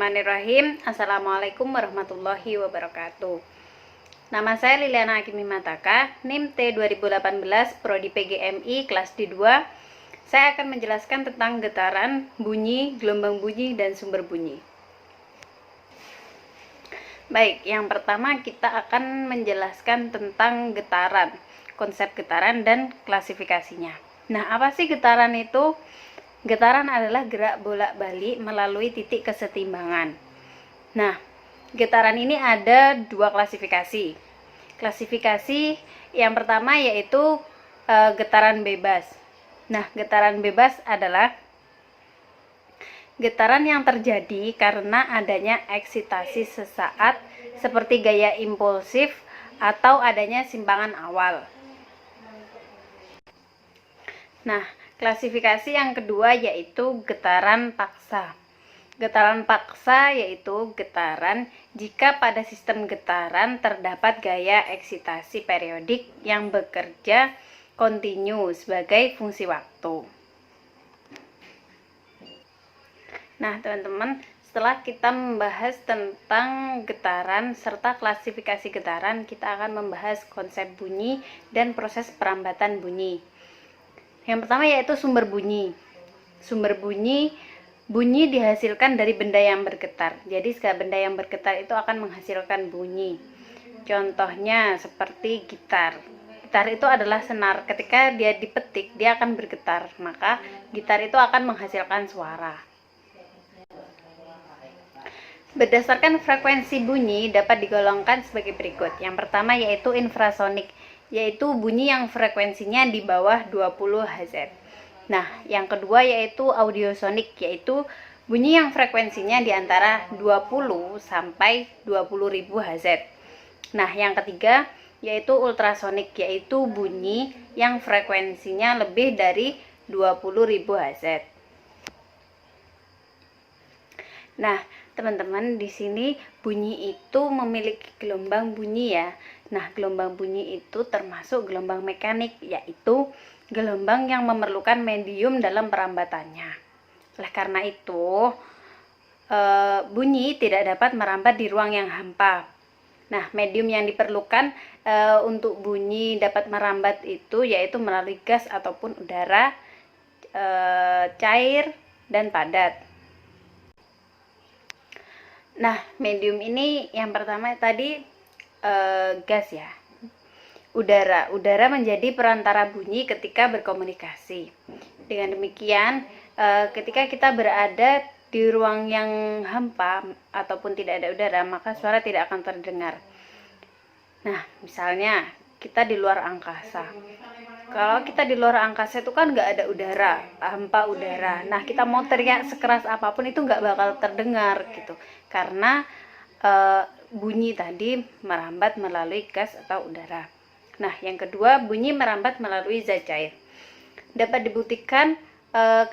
Bismillahirrahmanirrahim. Assalamualaikum warahmatullahi wabarakatuh. Nama saya Liliana Hakimi Mataka, NIM T 2018, Prodi PGMI, kelas D2. Saya akan menjelaskan tentang getaran, bunyi, gelombang bunyi, dan sumber bunyi. Baik, yang pertama kita akan menjelaskan tentang getaran, konsep getaran dan klasifikasinya. Nah, apa sih getaran itu? Getaran adalah gerak bolak-balik melalui titik kesetimbangan. Nah, getaran ini ada dua klasifikasi. Klasifikasi yang pertama yaitu getaran bebas. Nah, getaran bebas adalah getaran yang terjadi karena adanya eksitasi sesaat seperti gaya impulsif atau adanya simpangan awal. Nah, klasifikasi yang kedua yaitu getaran paksa. Getaran paksa yaitu getaran jika pada sistem getaran terdapat gaya eksitasi periodik yang bekerja kontinu sebagai fungsi waktu. Nah, teman-teman, setelah kita membahas tentang getaran serta klasifikasi getaran, kita akan membahas konsep bunyi dan proses perambatan bunyi. Yang pertama yaitu sumber bunyi. Sumber bunyi, bunyi dihasilkan dari benda yang bergetar. Jadi segala benda yang bergetar itu akan menghasilkan bunyi. Contohnya seperti gitar. Gitar itu adalah senar. Ketika dia dipetik, dia akan bergetar. Maka gitar itu akan menghasilkan suara. Berdasarkan frekuensi bunyi dapat digolongkan sebagai berikut. Yang pertama yaitu infrasonik, yaitu bunyi yang frekuensinya di bawah 20 Hz. Nah, yang kedua yaitu audiosonik, yaitu bunyi yang frekuensinya di antara 20 sampai 20.000 Hz. Nah, yang ketiga yaitu ultrasonik, yaitu bunyi yang frekuensinya lebih dari 20.000 Hz. Nah, teman-teman, di sini bunyi itu memiliki gelombang bunyi ya. Nah, gelombang bunyi itu termasuk gelombang mekanik, yaitu gelombang yang memerlukan medium dalam perambatannya. Oleh karena itu, bunyi tidak dapat merambat di ruang yang hampa. Nah, medium yang diperlukan untuk bunyi dapat merambat itu yaitu melalui gas ataupun udara, cair, dan padat. Nah, medium ini yang pertama tadi gas ya. Udara menjadi perantara bunyi ketika berkomunikasi. Dengan demikian, ketika kita berada di ruang yang hampa ataupun tidak ada udara, maka suara tidak akan terdengar. Nah, misalnya kita di luar angkasa. Kalau kita di luar angkasa itu kan nggak ada udara, hampa udara. Nah, kita mau teriak sekeras apapun itu nggak bakal terdengar gitu, karena bunyi tadi merambat melalui gas atau udara. Nah, yang kedua, bunyi merambat melalui zat cair. Dapat dibuktikan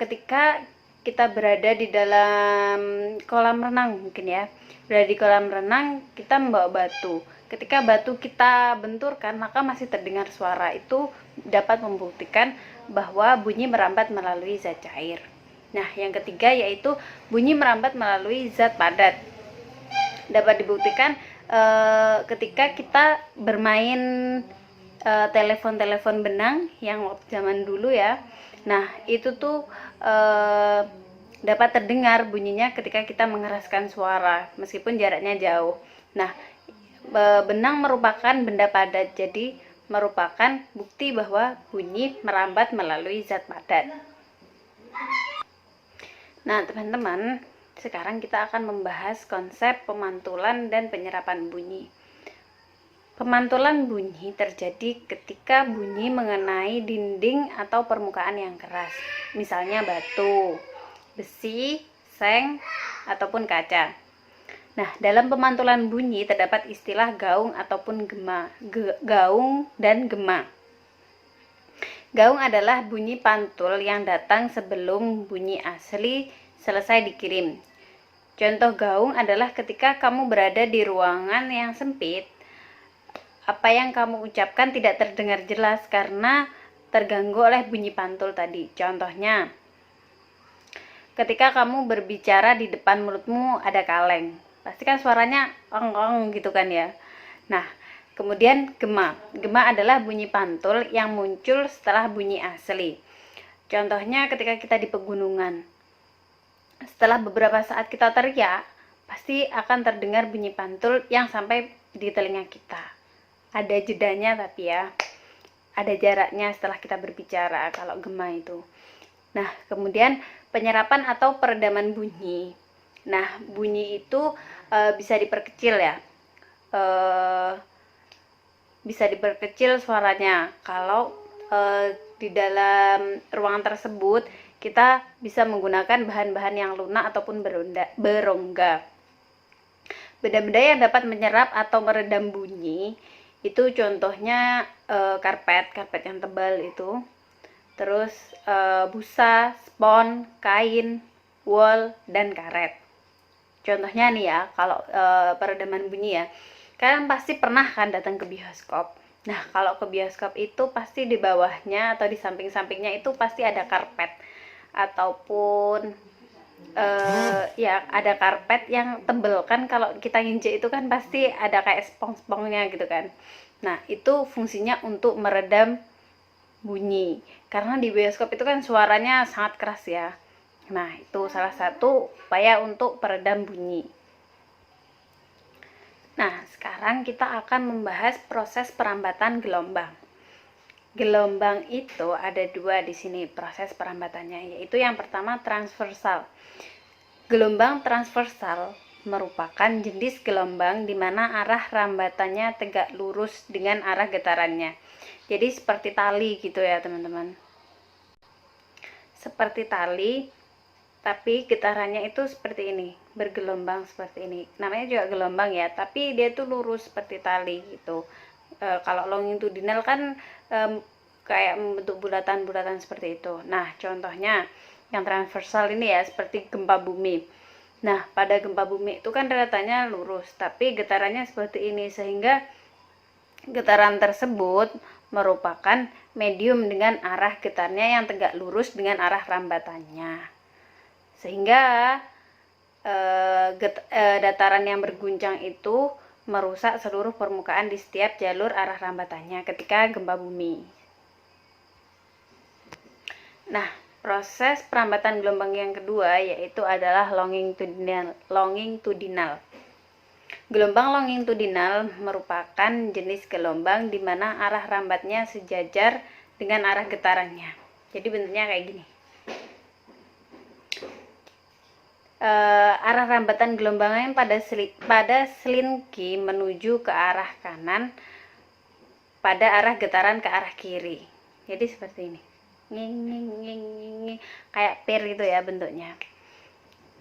ketika kita berada di dalam kolam renang mungkin ya. Berada di kolam renang, kita membawa batu. Ketika batu kita benturkan, maka masih terdengar suara. Itu dapat membuktikan bahwa bunyi merambat melalui zat cair. Nah, yang ketiga yaitu bunyi merambat melalui zat padat. Dapat dibuktikan ketika kita bermain telepon benang yang zaman dulu ya. Nah, itu tuh dapat terdengar bunyinya ketika kita mengeraskan suara meskipun jaraknya jauh. Nah, benang merupakan benda padat, jadi merupakan bukti bahwa bunyi merambat melalui zat padat. Nah, teman-teman, sekarang kita akan membahas konsep pemantulan dan penyerapan bunyi. Pemantulan bunyi terjadi ketika bunyi mengenai dinding atau permukaan yang keras, misalnya batu, besi, seng, ataupun kaca. Nah, dalam pemantulan bunyi terdapat istilah gaung ataupun gema. Gaung dan gema. Gaung adalah bunyi pantul yang datang sebelum bunyi asli selesai dikirim. Contoh gaung adalah ketika kamu berada di ruangan yang sempit, apa yang kamu ucapkan tidak terdengar jelas karena terganggu oleh bunyi pantul tadi. Contohnya, ketika kamu berbicara di depan mulutmu ada kaleng, pasti kan suaranya ong gitu kan ya. Nah, kemudian gema. Gema adalah bunyi pantul yang muncul setelah bunyi asli. Contohnya ketika kita di pegunungan. Setelah beberapa saat kita teriak, pasti akan terdengar bunyi pantul yang sampai di telinga kita. Ada jedanya tapi ya. Ada jaraknya setelah kita berbicara kalau gema itu. Nah, kemudian penyerapan atau peredaman bunyi. Nah, bunyi itu bisa diperkecil ya. Bisa diperkecil suaranya kalau di dalam ruangan tersebut kita bisa menggunakan bahan-bahan yang lunak ataupun berongga. Benda-benda yang dapat menyerap atau meredam bunyi itu contohnya karpet yang tebal itu, terus busa, spons, kain, wol, dan karet. Contohnya nih ya, kalau peredaman bunyi ya, kalian pasti pernah kan datang ke bioskop. Nah, kalau ke bioskop itu pasti di bawahnya atau di samping-sampingnya itu pasti ada karpet ataupun ya ada karpet yang tebel kan, kalau kita nginjek itu kan pasti ada kayak spong-spongnya gitu kan. Nah, itu fungsinya untuk meredam bunyi, karena di bioskop itu kan suaranya sangat keras ya. Nah, itu salah satu upaya untuk peredam bunyi. Nah, sekarang kita akan membahas proses perambatan gelombang. Gelombang itu ada dua di sini proses perambatannya, yaitu yang pertama transversal. Gelombang transversal merupakan jenis gelombang di mana arah rambatannya tegak lurus dengan arah getarannya. Jadi seperti tali gitu ya teman-teman. Seperti tali, tapi getarannya itu seperti ini, bergelombang seperti ini. Namanya juga gelombang ya, tapi dia tuh lurus seperti tali gitu. Kalau longitudinal kan kayak membentuk bulatan-bulatan seperti itu. Nah, contohnya yang transversal ini ya, seperti gempa bumi. Nah, pada gempa bumi itu kan datarnya lurus, tapi getarannya seperti ini, sehingga getaran tersebut merupakan medium dengan arah getarnya yang tegak lurus dengan arah rambatannya. Sehingga dataran yang berguncang itu merusak seluruh permukaan di setiap jalur arah rambatannya ketika gempa bumi. Nah, proses perambatan gelombang yang kedua yaitu adalah longitudinal. Gelombang longitudinal merupakan jenis gelombang di mana arah rambatnya sejajar dengan arah getarannya. Jadi bentuknya kayak gini. Arah rambatan gelombangnya pada selinki menuju ke arah kanan, pada arah getaran ke arah kiri. Jadi seperti ini, kayak pir gitu ya bentuknya.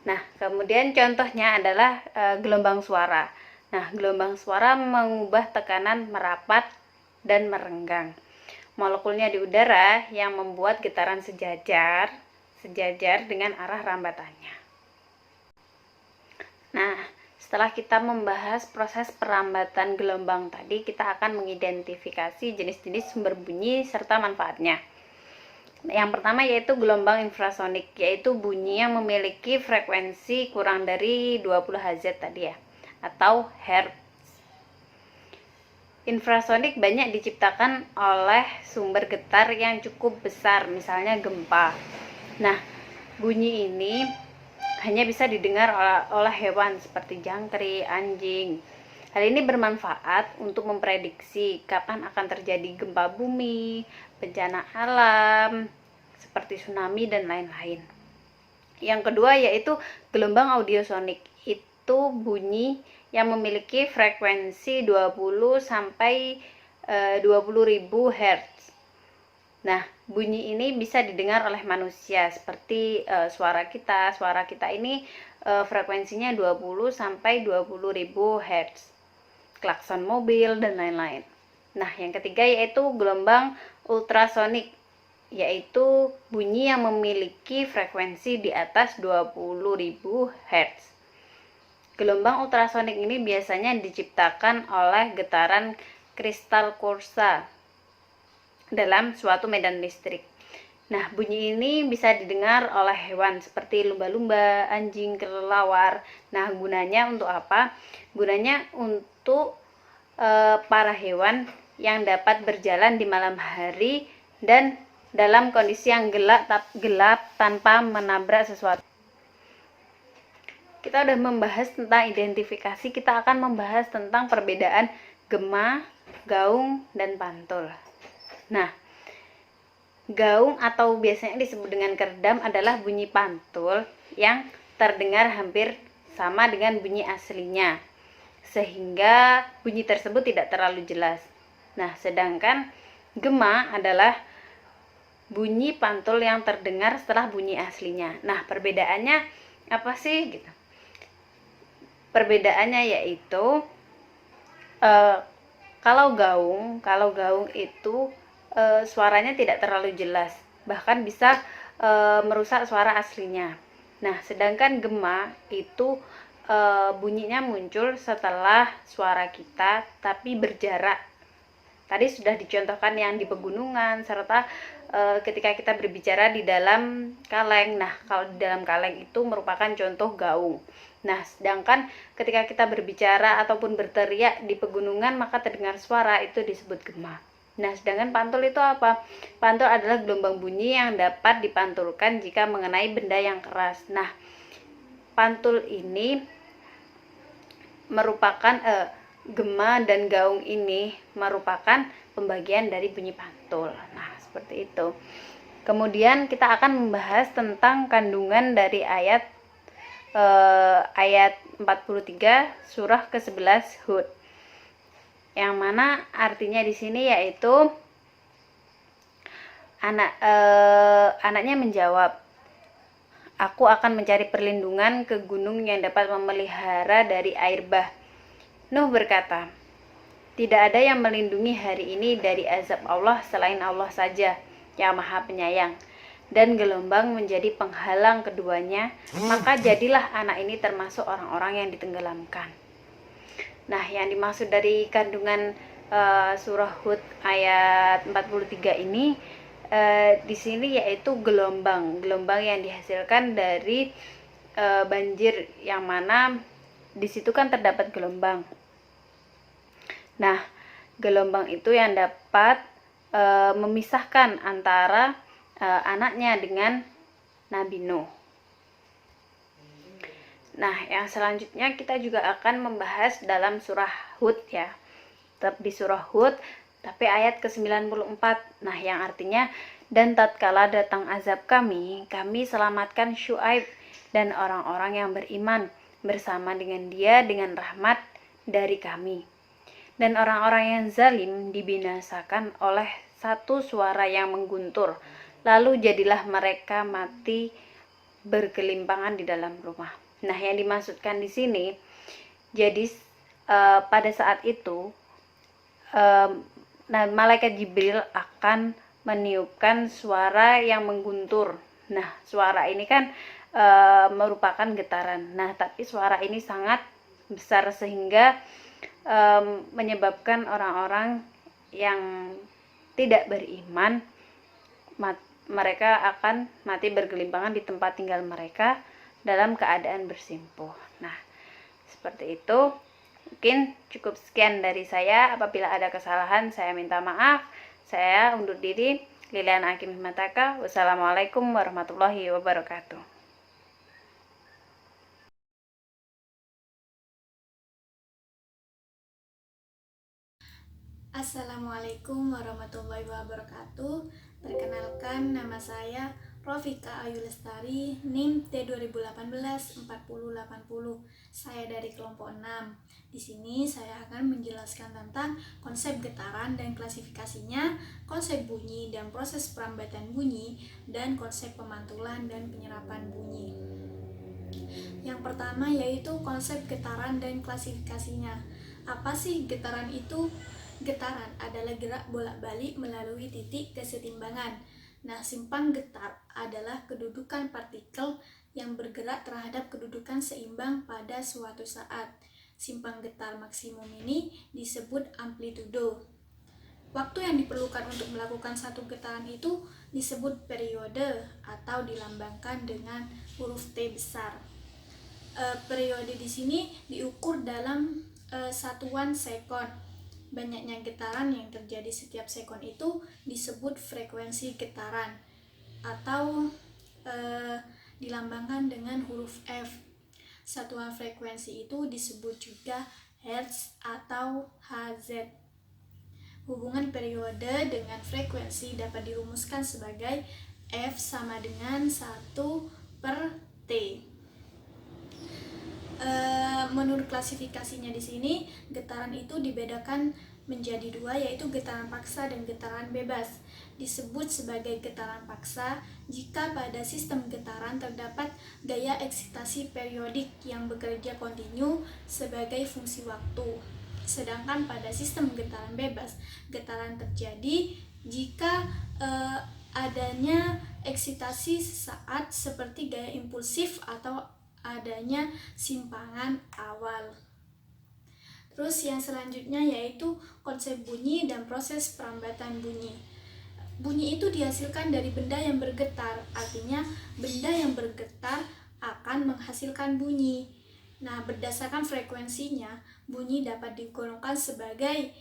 Nah, kemudian contohnya adalah gelombang suara. Nah, gelombang suara mengubah tekanan merapat dan merenggang. Molekulnya di udara yang membuat getaran sejajar dengan arah rambatannya. Nah, setelah kita membahas proses perambatan gelombang tadi, kita akan mengidentifikasi jenis-jenis sumber bunyi serta manfaatnya. Yang pertama yaitu gelombang infrasonik, yaitu bunyi yang memiliki frekuensi kurang dari 20 Hz tadi ya, atau hertz. Infrasonik banyak diciptakan oleh sumber getar yang cukup besar, misalnya gempa. Nah, bunyi ini hanya bisa didengar oleh hewan seperti jangkrik, anjing. Hal ini bermanfaat untuk memprediksi kapan akan terjadi gempa bumi, bencana alam, seperti tsunami dan lain-lain. Yang kedua yaitu gelombang audiosonik. Itu bunyi yang memiliki frekuensi 20 sampai 20.000 Hz. Nah, bunyi ini bisa didengar oleh manusia seperti suara kita. Suara kita ini frekuensinya 20 sampai 20.000 Hz. Klakson mobil dan lain-lain. Nah, yang ketiga yaitu gelombang ultrasonik, yaitu bunyi yang memiliki frekuensi di atas 20.000 Hz. Gelombang ultrasonik ini biasanya diciptakan oleh getaran kristal kuarsa dalam suatu medan listrik. Nah, bunyi ini bisa didengar oleh hewan seperti lumba-lumba, anjing, kelelawar. Nah, gunanya untuk apa? Gunanya untuk para hewan yang dapat berjalan di malam hari dan dalam kondisi yang gelap tanpa menabrak sesuatu. Kita udah membahas tentang identifikasi, kita akan membahas tentang perbedaan gema, gaung, dan pantul. Nah, gaung atau biasanya disebut dengan keredam adalah bunyi pantul yang terdengar hampir sama dengan bunyi aslinya, sehingga bunyi tersebut tidak terlalu jelas. Nah, sedangkan gema adalah bunyi pantul yang terdengar setelah bunyi aslinya. Nah, perbedaannya apa sih gitu? Perbedaannya yaitu kalau gaung itu suaranya tidak terlalu jelas, bahkan bisa merusak suara aslinya. Nah, sedangkan gema itu bunyinya muncul setelah suara kita tapi berjarak. Tadi sudah dicontohkan yang di pegunungan, serta ketika kita berbicara di dalam kaleng. Nah, kalau di dalam kaleng itu merupakan contoh gaung. Nah, sedangkan ketika kita berbicara ataupun berteriak di pegunungan maka terdengar suara, itu disebut gema. Nah, sedangkan pantul itu apa? Pantul adalah gelombang bunyi yang dapat dipantulkan jika mengenai benda yang keras. Nah, pantul ini merupakan gema dan gaung ini merupakan pembagian dari bunyi pantul. Nah, seperti itu. Kemudian kita akan membahas tentang kandungan dari ayat 43 surah ke-11 Hud. Yang mana artinya di sini yaitu anaknya menjawab, "Aku akan mencari perlindungan ke gunung yang dapat memelihara dari air bah." Nuh berkata, "Tidak ada yang melindungi hari ini dari azab Allah selain Allah saja, yang Maha Penyayang." Dan gelombang menjadi penghalang keduanya, maka jadilah anak ini termasuk orang-orang yang ditenggelamkan. Nah, yang dimaksud dari kandungan surah Hud ayat 43 ini di sini yaitu gelombang yang dihasilkan dari banjir, yang mana di situ kan terdapat gelombang. Nah, gelombang itu yang dapat memisahkan antara anaknya dengan Nabi Nuh. Nah, yang selanjutnya kita juga akan membahas dalam surah Hud ya. Tetap di surah Hud, tapi ayat ke-94. Nah, yang artinya, "Dan tatkala datang azab kami selamatkan Syuaib dan orang-orang yang beriman bersama dengan dia dengan rahmat dari kami. Dan orang-orang yang zalim dibinasakan oleh satu suara yang mengguntur. Lalu jadilah mereka mati bergelimpangan di dalam rumah." Nah, yang dimaksudkan di sini, jadi pada saat itu malaikat Jibril akan meniupkan suara yang mengguntur. Nah, suara ini kan merupakan getaran. Nah, tapi suara ini sangat besar sehingga menyebabkan orang-orang yang tidak beriman mereka akan mati bergelimpangan di tempat tinggal mereka dalam keadaan bersimpuh. Nah, seperti itu. Mungkin cukup sekian dari saya. Apabila ada kesalahan, saya minta maaf. Saya undur diri. Liliana Hakim Himataka. Wassalamualaikum warahmatullahi wabarakatuh. Assalamualaikum warahmatullahi wabarakatuh. Perkenalkan, nama saya Rofika Ayu Lestari, NIM T2018-4080. Saya dari kelompok 6. Di sini saya akan menjelaskan tentang konsep getaran dan klasifikasinya, konsep bunyi dan proses perambatan bunyi, dan konsep pemantulan dan penyerapan bunyi. Yang pertama yaitu konsep getaran dan klasifikasinya. Apa sih getaran itu? Getaran adalah gerak bolak-balik melalui titik kesetimbangan. Nah, simpang getar adalah kedudukan partikel yang bergerak terhadap kedudukan seimbang pada suatu saat. Simpang getar maksimum ini disebut amplitudo. Waktu yang diperlukan untuk melakukan satu getaran itu disebut periode atau dilambangkan dengan huruf T besar. Periode di sini diukur dalam satuan sekon. Banyaknya getaran yang terjadi setiap sekon itu disebut frekuensi getaran atau dilambangkan dengan huruf F. Satuan frekuensi itu disebut juga Hertz atau Hz. Hubungan periode dengan frekuensi dapat dirumuskan sebagai F sama dengan 1/T. Menurut klasifikasinya di sini, getaran itu dibedakan menjadi dua, yaitu getaran paksa dan getaran bebas. Disebut sebagai getaran paksa jika pada sistem getaran terdapat gaya eksitasi periodik yang bekerja kontinu sebagai fungsi waktu. Sedangkan pada sistem getaran bebas, getaran terjadi jika adanya eksitasi sesaat seperti gaya impulsif atau adanya simpangan awal. Terus yang selanjutnya yaitu konsep bunyi dan proses perambatan bunyi. Bunyi itu dihasilkan dari benda yang bergetar, artinya benda yang bergetar akan menghasilkan bunyi. Nah, berdasarkan frekuensinya, bunyi dapat digolongkan sebagai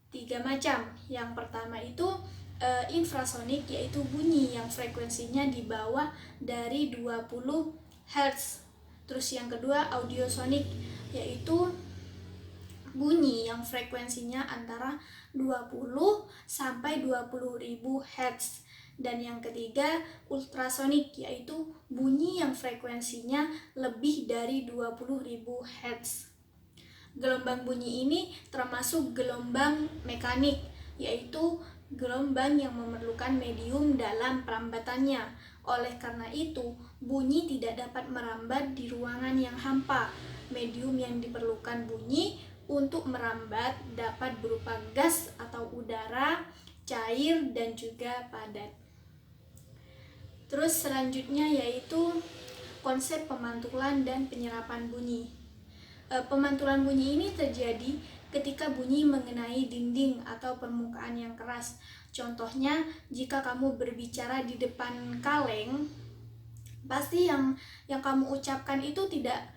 3 macam. Yang pertama itu infrasonik, yaitu bunyi yang frekuensinya di bawah dari 20 Hz. Terus yang kedua audiosonik, yaitu bunyi yang frekuensinya antara 20 sampai 20.000 Hz. Dan yang ketiga ultrasonik, yaitu bunyi yang frekuensinya lebih dari 20.000 Hz. Gelombang bunyi ini termasuk gelombang mekanik, yaitu gelombang yang memerlukan medium dalam perambatannya. Oleh karena itu, bunyi tidak dapat merambat di ruangan yang hampa. Medium yang diperlukan bunyi untuk merambat dapat berupa gas atau udara, cair, dan juga padat. Terus selanjutnya yaitu konsep pemantulan dan penyerapan bunyi. Pemantulan bunyi ini terjadi ketika bunyi mengenai dinding atau permukaan yang keras. Contohnya, jika kamu berbicara di depan kaleng, pasti yang kamu ucapkan itu tidak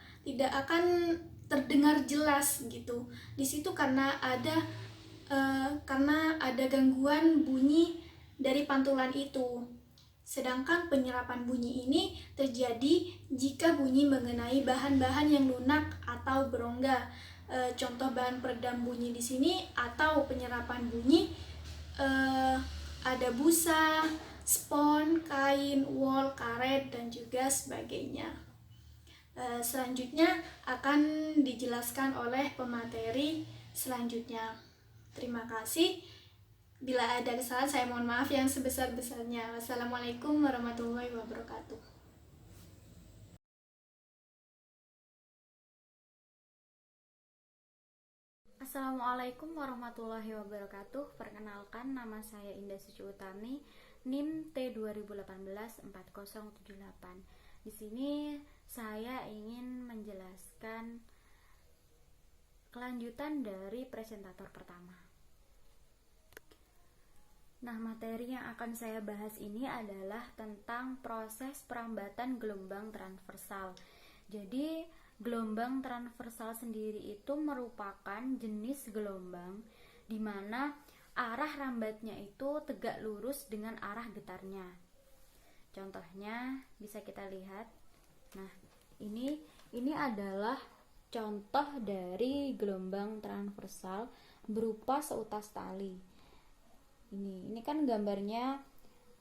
akan terdengar jelas gitu. Di situ karena ada gangguan bunyi dari pantulan itu. Sedangkan penyerapan bunyi ini terjadi jika bunyi mengenai bahan-bahan yang lunak atau berongga. Contoh bahan peredam bunyi di sini atau penyerapan bunyi ada busa, spon, kain, wol, karet, dan juga sebagainya. Selanjutnya akan dijelaskan oleh pemateri selanjutnya. Terima kasih. Bila ada kesalahan, saya mohon maaf yang sebesar-besarnya. Wassalamualaikum warahmatullahi wabarakatuh. Assalamualaikum warahmatullahi wabarakatuh. Perkenalkan, nama saya Indah Suci Utami, NIM T2018-4078. Di sini saya ingin menjelaskan kelanjutan dari presentator pertama. Nah, materi yang akan saya bahas ini adalah tentang proses perambatan gelombang transversal. Jadi, gelombang transversal sendiri itu merupakan jenis gelombang di mana arah rambatnya itu tegak lurus dengan arah getarnya. Contohnya bisa kita lihat. Nah, ini adalah contoh dari gelombang transversal berupa seutas tali. Ini kan gambarnya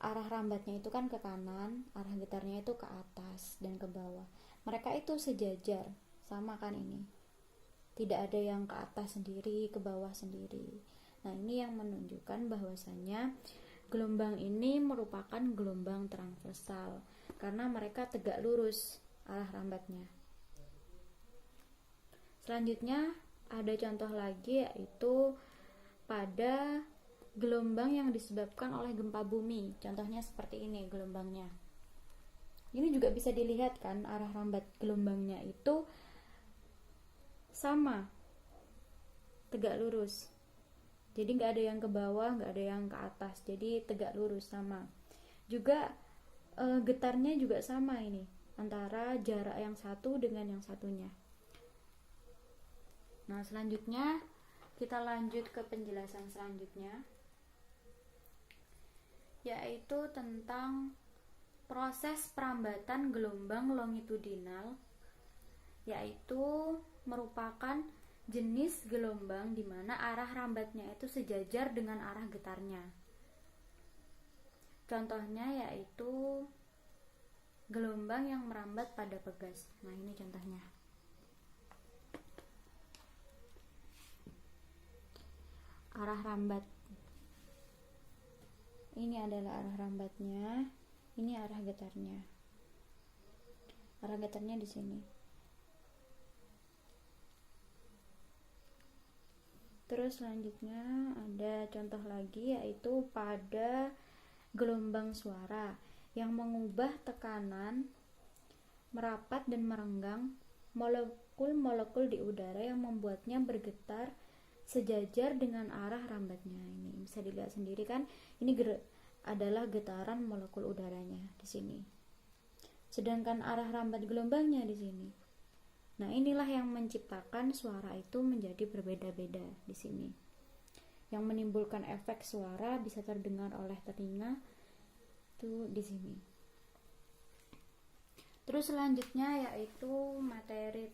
arah rambatnya itu kan ke kanan, arah getarnya itu ke atas dan ke bawah. Mereka itu sejajar, sama kan ini. Tidak ada yang ke atas sendiri, ke bawah sendiri. Nah, ini yang menunjukkan bahwasannya gelombang ini merupakan gelombang transversal karena mereka tegak lurus arah rambatnya. Selanjutnya ada contoh lagi, yaitu pada gelombang yang disebabkan oleh gempa bumi. Contohnya seperti ini gelombangnya. Ini juga bisa dilihat kan, arah rambat gelombangnya itu sama, tegak lurus. Jadi nggak ada yang ke bawah, nggak ada yang ke atas, jadi tegak lurus sama. Juga getarnya juga sama ini, antara jarak yang satu dengan yang satunya. Nah, selanjutnya kita lanjut ke penjelasan selanjutnya, yaitu tentang proses perambatan gelombang longitudinal, yaitu merupakan jenis gelombang di mana arah rambatnya itu sejajar dengan arah getarnya. Contohnya yaitu gelombang yang merambat pada pegas. Nah, ini contohnya. Arah rambat. Ini adalah arah rambatnya, ini arah getarnya. Arah getarnya di sini. Terus selanjutnya ada contoh lagi, yaitu pada gelombang suara yang mengubah tekanan, merapat dan merenggang molekul-molekul di udara yang membuatnya bergetar sejajar dengan arah rambatnya. Ini bisa dilihat sendiri kan, ini adalah getaran molekul udaranya di sini. Sedangkan arah rambat gelombangnya di sini. Nah, inilah yang menciptakan suara itu menjadi berbeda-beda di sini. Yang menimbulkan efek suara bisa terdengar oleh telinga itu di sini. Terus selanjutnya yaitu materi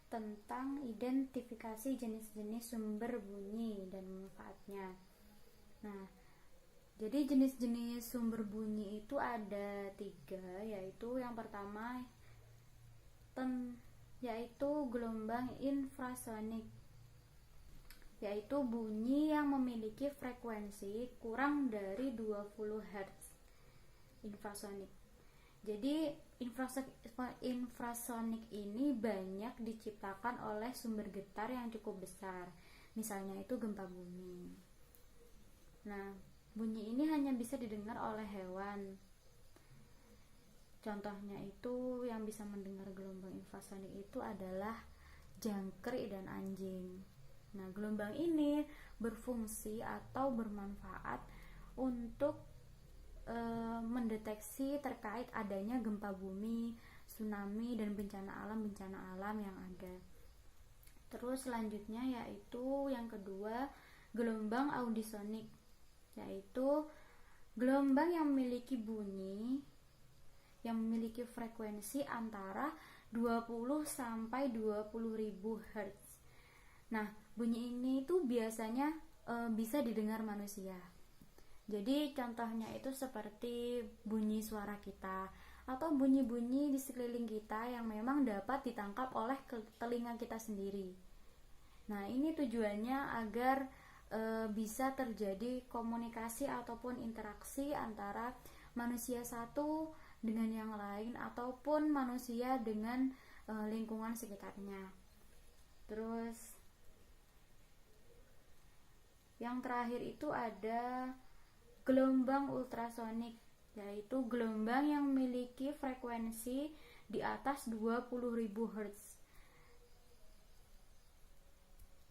tentang identifikasi jenis-jenis sumber bunyi dan manfaatnya. Nah, jadi jenis-jenis sumber bunyi itu ada 3, yaitu yang pertama yaitu gelombang infrasonik, yaitu bunyi yang memiliki frekuensi kurang dari 20 Hz. Infrasonik. Jadi infrasonik ini banyak diciptakan oleh sumber getar yang cukup besar, misalnya itu gempa bumi. Nah, bunyi ini hanya bisa didengar oleh hewan. Contohnya itu yang bisa mendengar gelombang infrasonik itu adalah jangkrik dan anjing. Nah, gelombang ini berfungsi atau bermanfaat untuk mendeteksi terkait adanya gempa bumi, tsunami, dan bencana alam yang ada. Terus selanjutnya yaitu yang kedua, gelombang audisonik, yaitu gelombang yang memiliki bunyi yang memiliki frekuensi antara 20 sampai 20.000 Hz. Nah, bunyi ini tuh biasanya bisa didengar manusia. Jadi contohnya itu seperti bunyi suara kita atau bunyi-bunyi di sekeliling kita yang memang dapat ditangkap oleh telinga kita sendiri. Nah, ini tujuannya agar bisa terjadi komunikasi ataupun interaksi antara manusia satu dengan yang lain ataupun manusia dengan lingkungan sekitarnya. Terus yang terakhir itu ada gelombang ultrasonik, yaitu gelombang yang memiliki frekuensi di atas 20.000 Hz.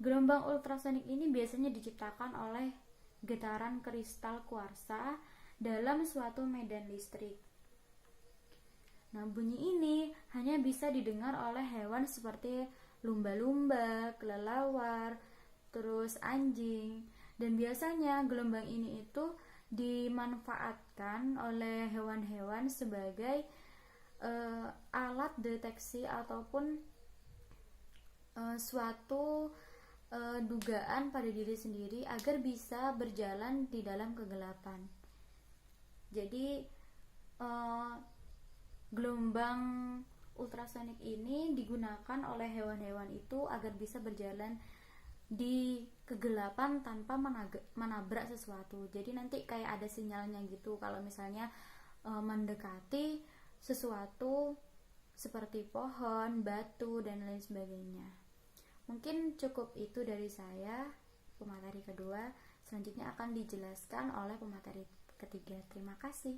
Gelombang ultrasonik ini biasanya diciptakan oleh getaran kristal kuarsa dalam suatu medan listrik. Nah, bunyi ini hanya bisa didengar oleh hewan seperti lumba-lumba, kelelawar, terus anjing. Dan biasanya gelombang ini itu dimanfaatkan oleh hewan-hewan sebagai alat deteksi ataupun suatu dugaan pada diri sendiri agar bisa berjalan di dalam kegelapan. Jadi gelombang ultrasonik ini digunakan oleh hewan-hewan itu agar bisa berjalan di kegelapan tanpa menabrak sesuatu. Jadi nanti kayak ada sinyalnya gitu kalau misalnya mendekati sesuatu seperti pohon, batu, dan lain sebagainya. Mungkin cukup itu dari saya, pemateri kedua. Selanjutnya akan dijelaskan oleh pemateri ketiga. Terima kasih.